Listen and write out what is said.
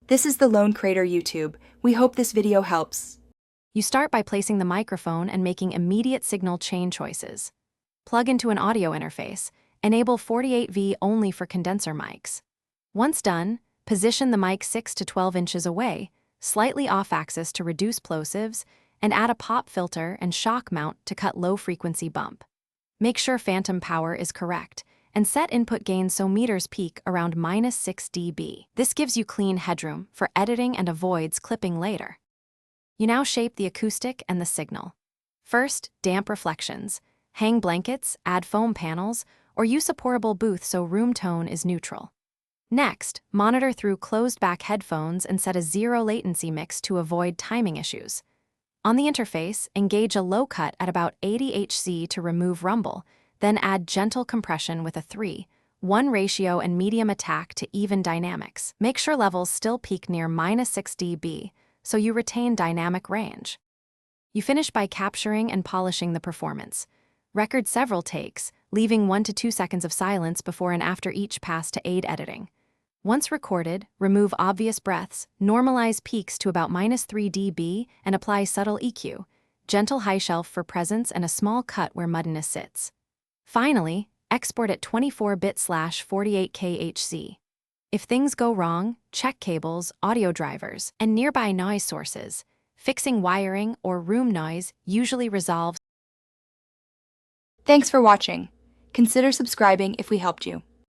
This is the Lone Crater YouTube. We hope this video helps. You start by placing the microphone and making immediate signal chain choices. Plug into an audio interface. Enable 48V only for condenser mics. Once done, position the mic 6 to 12 inches away, slightly off-axis to reduce plosives, and add a pop filter and shock mount to cut low-frequency bump. Make sure phantom power is correct, and set input gain so meters peak around -6 dB. This gives you clean headroom for editing and avoids clipping later. You now shape the acoustic and the signal. First, damp reflections. Hang blankets, add foam panels, or use a portable booth so room tone is neutral. Next, monitor through closed-back headphones and set a zero latency mix to avoid timing issues. On the interface, engage a low cut at about 80 Hz to remove rumble, then add gentle compression with a 3:1 ratio and medium attack to even dynamics. Make sure levels still peak near -6 dB, so you retain dynamic range. You finish by capturing and polishing the performance. Record several takes, leaving 1 to 2 seconds of silence before and after each pass to aid editing. Once recorded, remove obvious breaths, normalize peaks to about -3 dB, and apply subtle EQ, gentle high shelf for presence and a small cut where muddiness sits. Finally, export at 24-bit/48K HC. If things go wrong, check cables, audio drivers, and nearby noise sources. Fixing wiring or room noise usually resolves. Thanks for watching. Consider subscribing if we helped you.